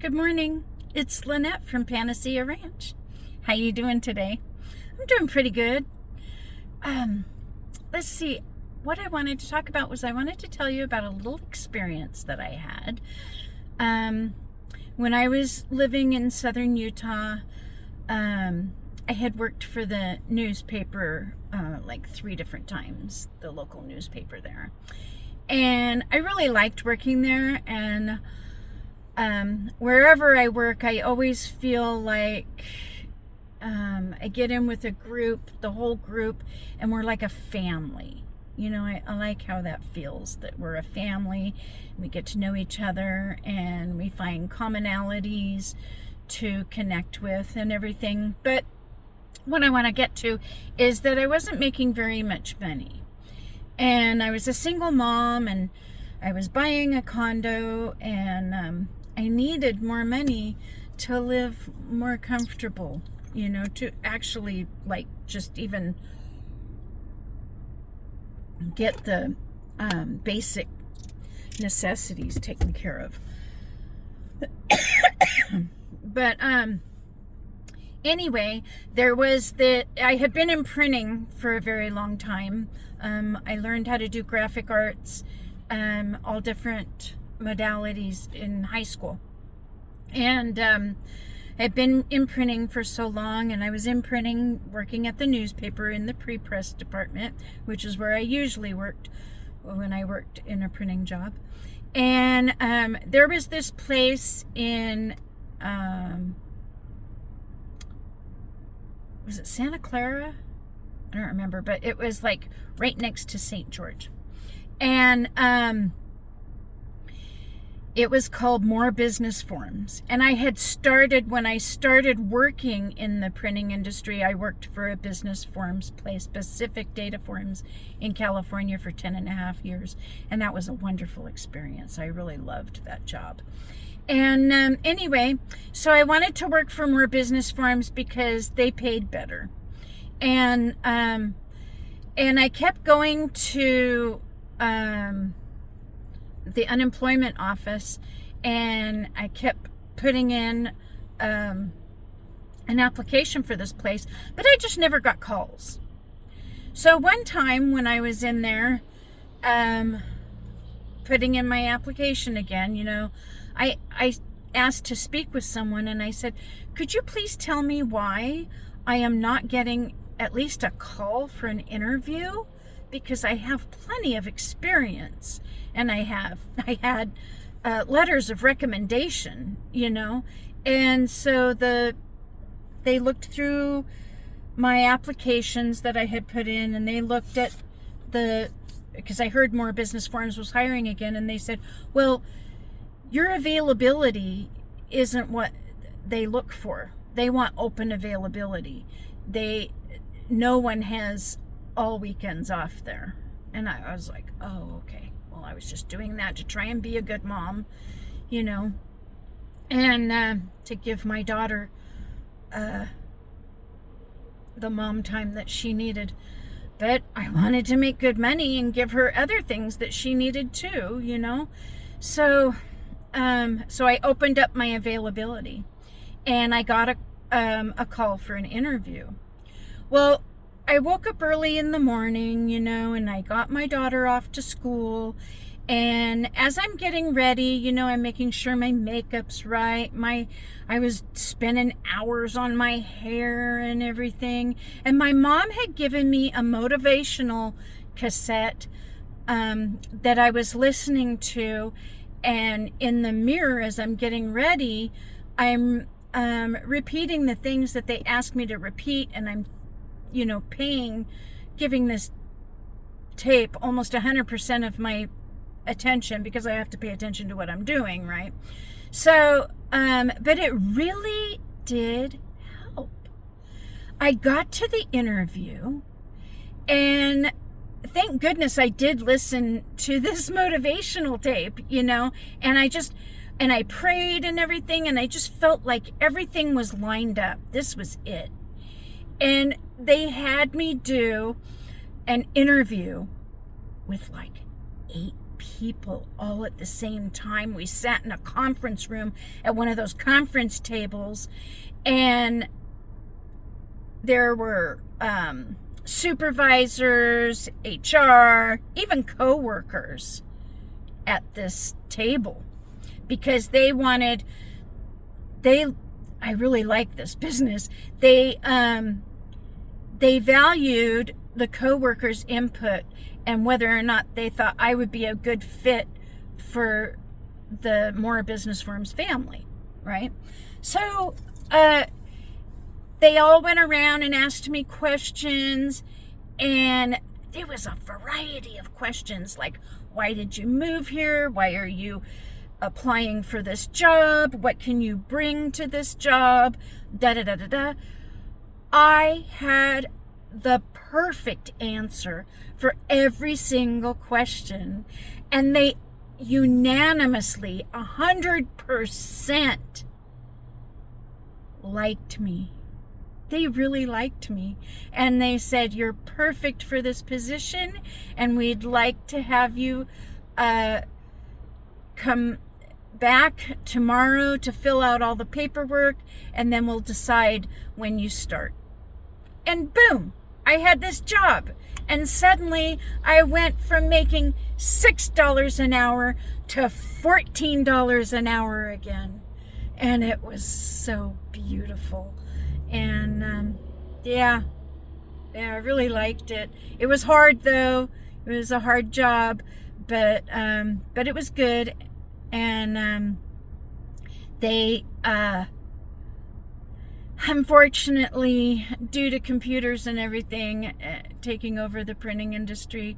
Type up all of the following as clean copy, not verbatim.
Good morning. It's Lynette from Panacea Ranch. How you doing today? I'm doing pretty good. Let's see. What I wanted to talk about was I wanted to tell you about a little experience that I had. When I was living in southern Utah, I had worked for the newspaper like 3 different times, the local newspaper there. And I really liked working there, and wherever I work, I always feel like I get in with a group, the whole group, and we're like a family. You know, I like how that feels, that we're a family. We get to know each other, and we find commonalities to connect with and everything. But what I want to get to is that I wasn't making very much money. And I was a single mom, and I was buying a condo, and I needed more money to live more comfortable, you know, to actually like just even get the basic necessities taken care of. But anyway, there was that I had been in printing for a very long time. I learned how to do graphic arts, all different modalities in high school. And I'd been in printing for so long, and I was in printing working at the newspaper in the pre-press department, which is where I usually worked when I worked in a printing job. And there was this place in was it Santa Clara? I don't remember, but it was like right next to St. George. And it was called More Business Forms. And I had started, when I started working in the printing industry, I worked for a business forms place, Pacific Data Forms in California, for 10.5 years. And that was a wonderful experience. I really loved that job. And anyway, so I wanted to work for More Business Forms because they paid better. And I kept going to the unemployment office, and I kept putting in an application for this place, but I just never got calls. So one time when I was in there putting in my application again, you know, I asked to speak with someone, and I said, could you please tell me why I am not getting at least a call for an interview? Because I have plenty of experience, and I had letters of recommendation, you know. And so they looked through my applications that I had put in, and they looked at because I heard More Business Forms was hiring again, and they said, well, your availability isn't what they look for. They want open availability. No one has all weekends off there. And I was like, oh, okay. Well, I was just doing that to try and be a good mom, you know, and to give my daughter the mom time that she needed. But I wanted to make good money and give her other things that she needed too, you know. So I opened up my availability, and I got a call for an interview. Well, I woke up early in the morning, you know, and I got my daughter off to school. And as I'm getting ready, you know, I'm making sure my makeup's right. I was spending hours on my hair and everything. And my mom had given me a motivational cassette that I was listening to. And in the mirror, as I'm getting ready, I'm repeating the things that they asked me to repeat, and I'm, you know, giving this tape almost 100% of my attention, because I have to pay attention to what I'm doing, right? So, but it really did help. I got to the interview, and thank goodness I did listen to this motivational tape, you know, and I prayed and everything, and I just felt like everything was lined up. This was it. And they had me do an interview with like 8 people all at the same time. We sat in a conference room at one of those conference tables, and there were supervisors, HR, even co-workers at this table, because I really like this business. They valued the co-workers' input and whether or not they thought I would be a good fit for the Mora Business Forums family, right? So they all went around and asked me questions, and there was a variety of questions like, why did you move here? Why are you applying for this job? What can you bring to this job? Da-da-da-da-da. I had the perfect answer for every single question, and they unanimously, 100% liked me. They really liked me, and they said, you're perfect for this position, and we'd like to have you come back tomorrow to fill out all the paperwork, and then we'll decide when you start. And boom, I had this job, and suddenly I went from making $6 an hour to $14 an hour again, and it was so beautiful. And yeah, I really liked it. It was hard though. It was a hard job, but it was good. And they unfortunately, due to computers and everything taking over the printing industry,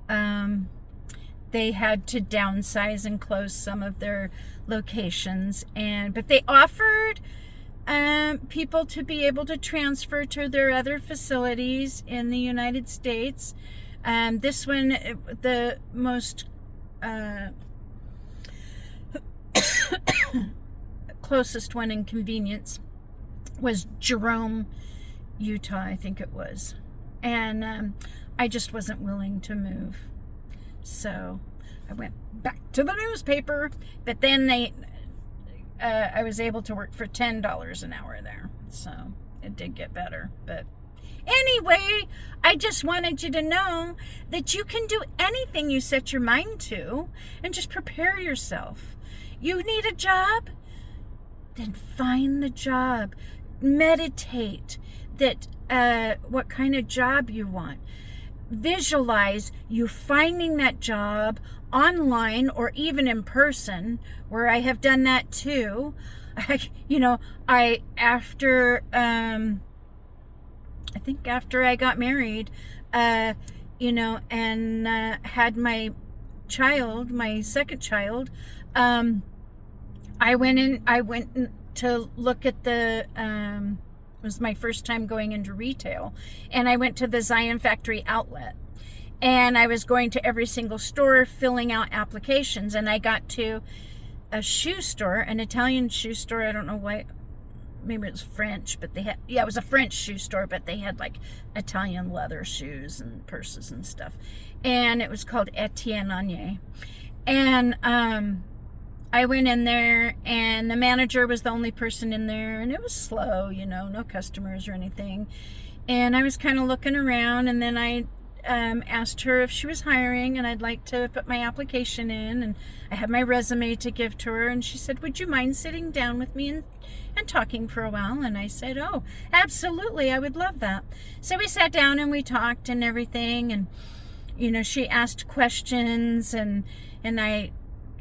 they had to downsize and close some of their locations. But they offered people to be able to transfer to their other facilities in the United States. This one, the most closest one in convenience was Jerome, Utah, I think it was. And I just wasn't willing to move. So I went back to the newspaper, but then I was able to work for $10 an hour there. So it did get better. But anyway, I just wanted you to know that you can do anything you set your mind to, and just prepare yourself. You need a job? Then find the job. Meditate that what kind of job you want. Visualize you finding that job online or even in person, where I have done that too. I think after I got married, and had my child, my second child, I went to look at it was my first time going into retail, and I went to the Zion Factory outlet, and I was going to every single store filling out applications, and I got to a shoe store, an Italian shoe store. I don't know why, maybe it was French, but it was a French shoe store, but they had like Italian leather shoes and purses and stuff, and it was called Etienne Anier. And I went in there, and the manager was the only person in there, and it was slow, no customers or anything. And I was kind of looking around, and then I asked her if she was hiring, and I'd like to put my application in, and I had my resume to give to her, and she said, would you mind sitting down with me and talking for a while? And I said, oh, absolutely, I would love that. So we sat down and we talked and everything, and she asked questions, and I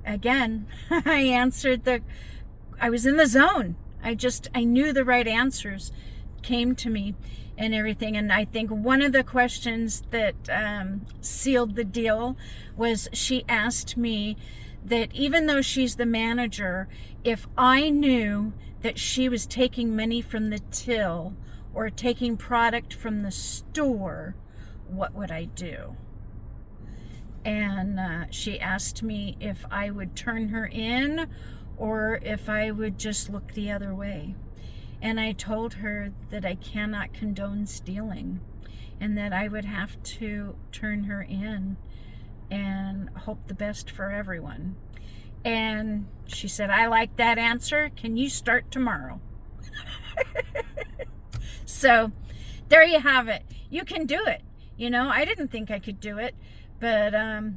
I answered I was in the zone. I knew the right answers came to me and everything. And I think one of the questions that sealed the deal was, she asked me that even though she's the manager, if I knew that she was taking money from the till or taking product from the store, what would I do? And she asked me if I would turn her in or if I would just look the other way. And I told her that I cannot condone stealing, and that I would have to turn her in. and hope the best for everyone. And she said, I like that answer. Can you start tomorrow? So there you have it. You can do it. You know, I didn't think I could do it, but I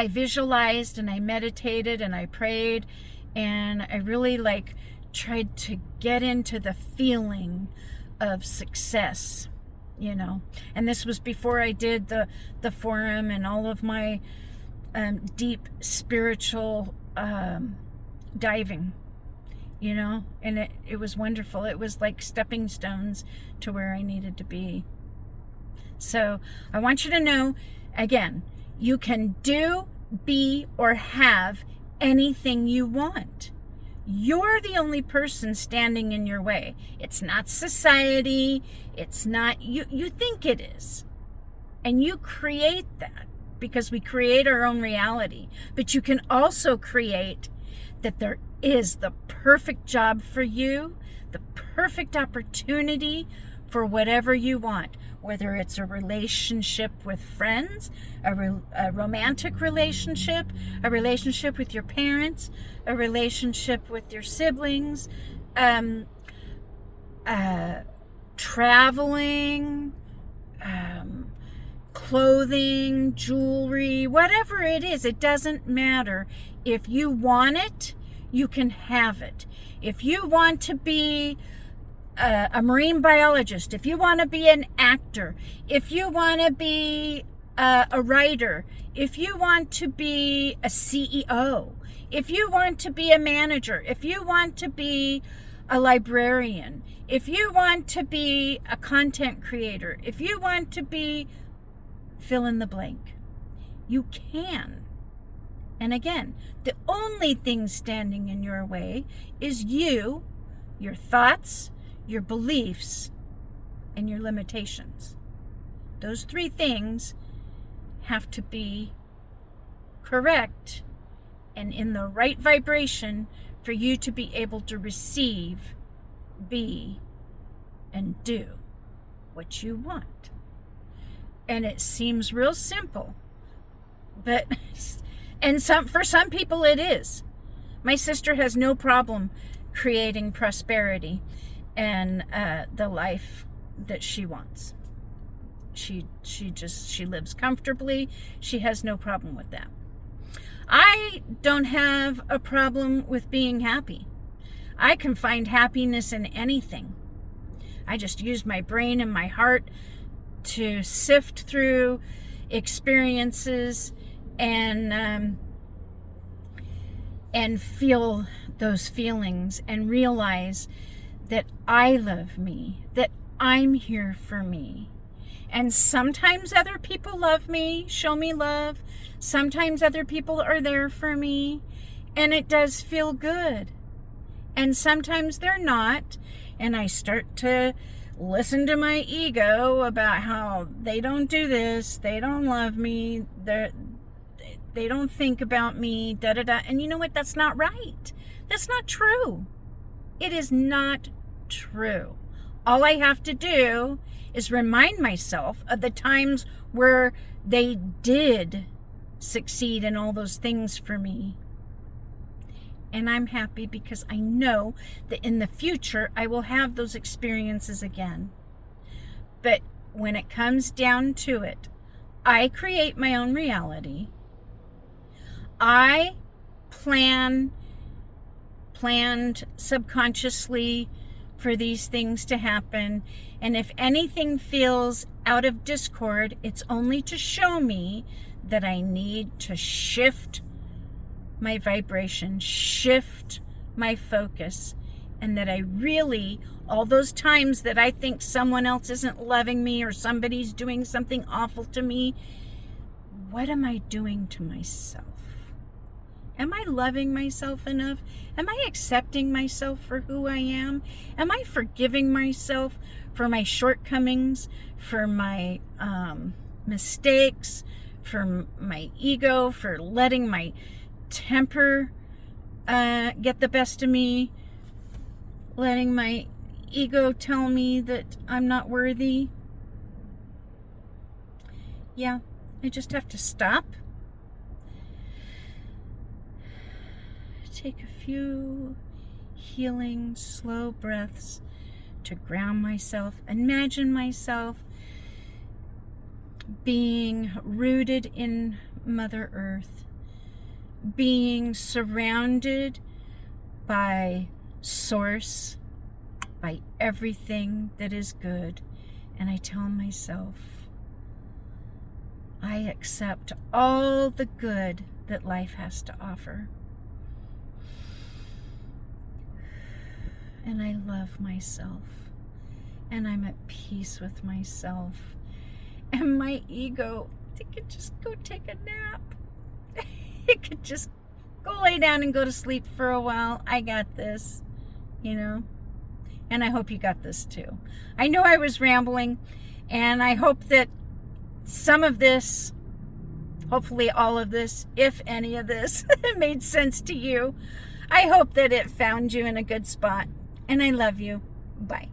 visualized and I meditated and I prayed, and I really tried to get into the feeling of success, you know. And this was before I did the forum and all of my deep spiritual diving, you know. And it was wonderful. It was like stepping stones to where I needed to be. So I want you to know, again, you can do, be, or have anything you want. You're the only person standing in your way. It's not society. It's not, you think it is. And you create that because we create our own reality. But you can also create that there is the perfect job for you, the perfect opportunity for whatever you want. Whether it's a relationship with friends, a romantic relationship, a relationship with your parents, a relationship with your siblings, traveling, clothing, jewelry, whatever it is, it doesn't matter. If you want it, you can have it. If you want to be a marine biologist, if you want to be an actor, if you want to be a writer, if you want to be a CEO, if you want to be a manager, if you want to be a librarian, if you want to be a content creator, if you want to be fill in the blank, you can. And again, the only thing standing in your way is you, your thoughts, your beliefs, and your limitations. Those three things have to be correct and in the right vibration for you to be able to receive, be, and do what you want. And it seems real simple, but for some people it is. My sister has no problem creating prosperity and the life that she wants. She lives comfortably. She has no problem with that. I don't have a problem with being happy. I can find happiness in anything. I just use my brain and my heart to sift through experiences and feel those feelings and realize that I love me, that I'm here for me. And sometimes other people love me, show me love. Sometimes other people are there for me, and it does feel good. And sometimes they're not, and I start to listen to my ego about how they don't do this, they don't love me, they don't think about me, da-da-da. And you know what? That's not right. That's not true. It is not true. All I have to do is remind myself of the times where they did succeed in all those things for me. And I'm happy because I know that in the future I will have those experiences again. But when it comes down to it, I create my own reality. I planned subconsciously for these things to happen. And if anything feels out of discord, it's only to show me that I need to shift my vibration, shift my focus, and that I really, all those times that I think someone else isn't loving me or somebody's doing something awful to me, what am I doing to myself? Am I loving myself enough? Am I accepting myself for who I am? Am I forgiving myself for my shortcomings, for my mistakes, for my ego, for letting my temper get the best of me, letting my ego tell me that I'm not worthy? Yeah, I just have to stop, take a few healing, slow breaths to ground myself, imagine myself being rooted in Mother Earth, being surrounded by Source, by everything that is good. And I tell myself, I accept all the good that life has to offer. And I love myself. And I'm at peace with myself. And my ego, it could just go take a nap. It could just go lay down and go to sleep for a while. I got this, you know. And I hope you got this too. I know I was rambling, and I hope that some of this, hopefully all of this, if any of this, made sense to you. I hope that it found you in a good spot. And I love you. Bye.